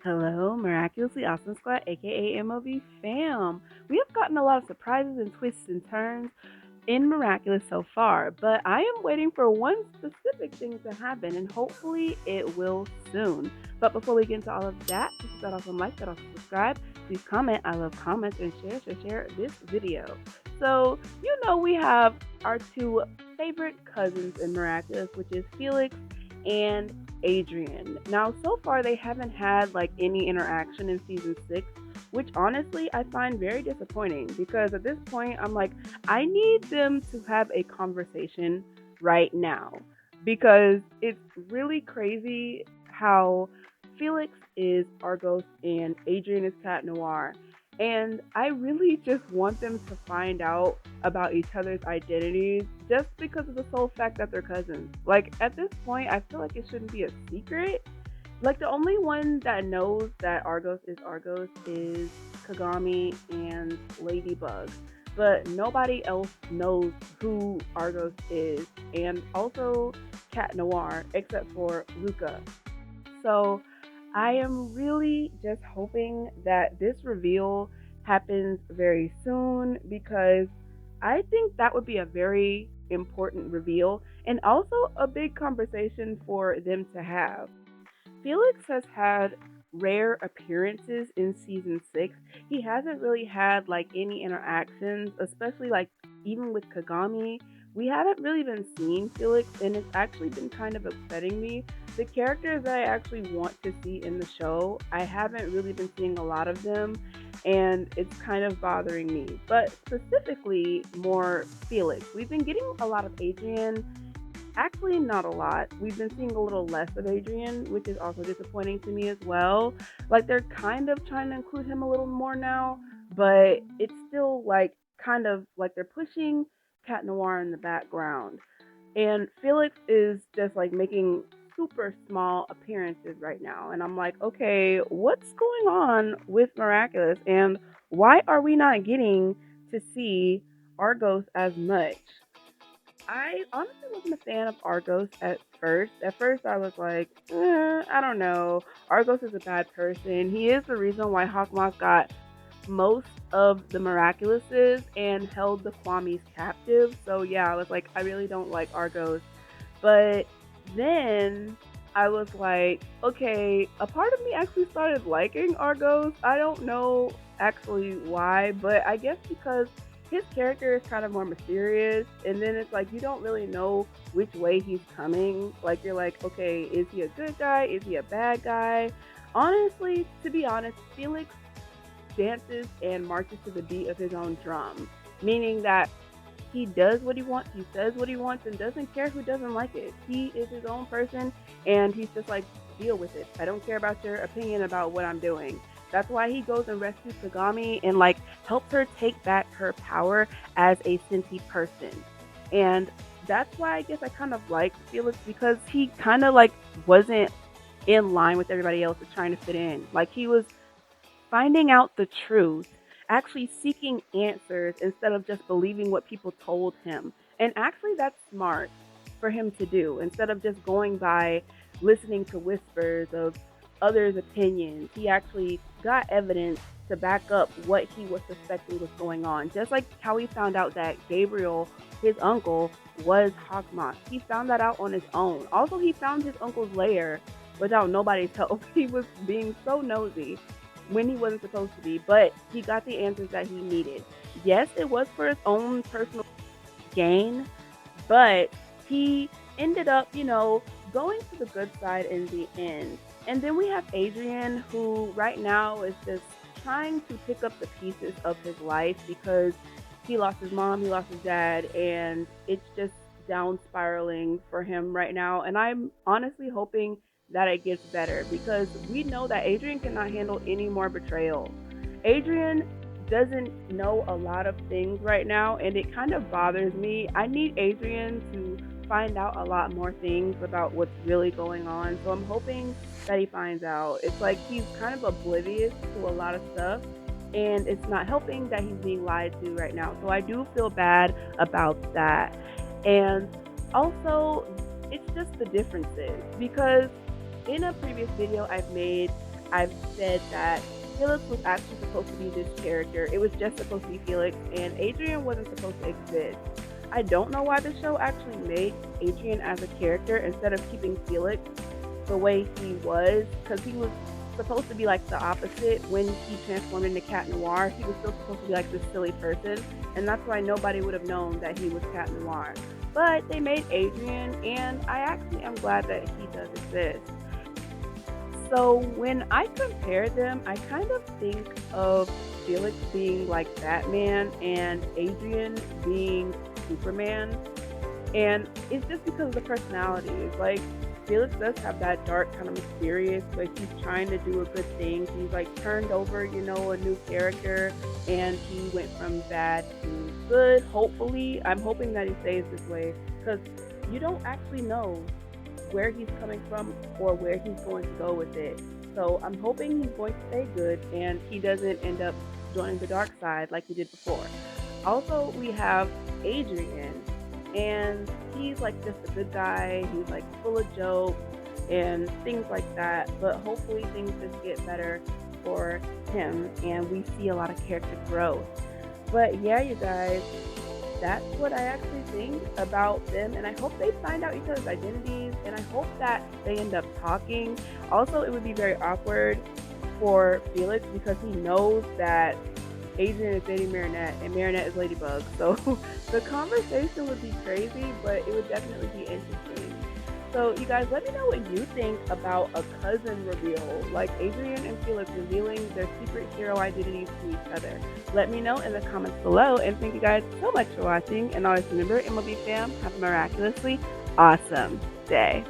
Hello, Miraculously Awesome Squad, aka MOV fam. We have gotten a lot of surprises and twists and turns in Miraculous so far, but I am waiting for one specific thing to happen, and hopefully it will soon. But before we get into all of that, please that awesome like, that awesome subscribe, please comment. I love comments and share this video. So we have our two favorite cousins in Miraculous, which is Felix and Adrien. Now, so far they haven't had like any interaction in season 6, which honestly I find very disappointing because at this point I'm like, I need them to have a conversation right now because it's really crazy how Felix is Argos and Adrien is Cat Noir. And I really just want them to find out about each other's identities just because of the sole fact that they're cousins. Like, at this point, I feel like it shouldn't be a secret. Like, the only one that knows that Argos is Kagami and Ladybug. But nobody else knows who Argos is, and also Cat Noir, except for Luca. So I am really just hoping that this reveal happens very soon because I think that would be a very important reveal and also a big conversation for them to have. Felix has had rare appearances in season 6. He hasn't really had like any interactions, especially like even with Kagami. We haven't really been seeing Felix, and it's actually been kind of upsetting me. The characters that I actually want to see in the show, I haven't really been seeing a lot of them, and it's kind of bothering me. But specifically, more Felix. We've been getting a lot of Adrien. Actually, not a lot. We've been seeing a little less of Adrien, which is also disappointing to me as well. Like, they're kind of trying to include him a little more now, but it's still like kind of like they're pushing Cat Noir in the background. And Felix is just like making super small appearances right now. And I'm like, okay, what's going on with Miraculous? And why are we not getting to see Argos as much? I honestly wasn't a fan of Argos at first. At first, I was like, I don't know. Argos is a bad person. He is the reason why Hawkmoth got most of the Miraculouses and held the Kwamis captive. So yeah, I was like, I really don't like Argos. But then I was like, okay, a part of me actually started liking Argos. I don't know actually why, but I guess because his character is kind of more mysterious, and then it's like you don't really know which way he's coming. Like, you're like, okay, is he a good guy? Is he a bad guy? Honestly, to be honest, Felix dances and marches to the beat of his own drum, meaning that he does what he wants, he says what he wants, and doesn't care who doesn't like it. He is his own person, and he's just like, deal with it. I don't care about your opinion about what I'm doing. That's why he goes and rescues Kagami and like helps her take back her power as a sentient person. And that's why I guess I kind of like Felix because he kind of like wasn't in line with everybody else trying to fit in. Like, he was finding out the truth, actually seeking answers instead of just believing what people told him. And actually, that's smart for him to do instead of just going by listening to whispers of others' opinions. He actually got evidence to back up what he was suspecting was going on. Just like how he found out that Gabriel, his uncle, was Hawkmoth. He found that out on his own. Also, he found his uncle's lair without nobody's help. He was being so nosy when he wasn't supposed to be, but he got the answers that he needed. Yes, it was for his own personal gain, but he ended up, going to the good side in the end. And then we have Adrien, who right now is just trying to pick up the pieces of his life because he lost his mom, he lost his dad, and it's just down spiraling for him right now. And I'm honestly hoping that it gets better because we know that Adrien cannot handle any more betrayal. Adrien doesn't know a lot of things right now, and it kind of bothers me. I need Adrien to find out a lot more things about what's really going on. So I'm hoping that he finds out. It's like he's kind of oblivious to a lot of stuff, and it's not helping that he's being lied to right now. So I do feel bad about that. And also, it's just the differences because in a previous video I've made, I've said that Felix was actually supposed to be this character. It was just supposed to be Felix, and Adrian wasn't supposed to exist. I don't know why the show actually made Adrian as a character instead of keeping Felix the way he was, because he was supposed to be like the opposite. When he transformed into Cat Noir, he was still supposed to be like this silly person, and that's why nobody would have known that he was Cat Noir. But they made Adrian, and I actually am glad that he does exist. So when I compare them, I kind of think of Felix being like Batman and Adrian being Superman. And it's just because of the personalities. Like, Felix does have that dark kind of mysterious, but he's trying to do a good thing. He's like turned over, a new character, and he went from bad to good. Hopefully, I'm hoping that he stays this way, because you don't actually know where he's coming from or where he's going to go with it. So I'm hoping he's going to stay good and he doesn't end up joining the dark side like he did before. Also, we have Adrien, and he's like just a good guy. He's like full of jokes and things like that, but hopefully things just get better for him and we see a lot of character growth. But yeah, you guys, that's what I actually think about them, and I hope they find out each other's identities, and I hope that they end up talking. Also, it would be very awkward for Felix because he knows that Adrien is dating Marinette and Marinette is Ladybug, so the conversation would be crazy, but it would definitely be interesting. So you guys, let me know what you think about a cousin reveal, like Adrien and Felix revealing their secret hero identities to each other. Let me know in the comments below, and thank you guys so much for watching, and always remember, MLB fam, have a miraculously awesome day.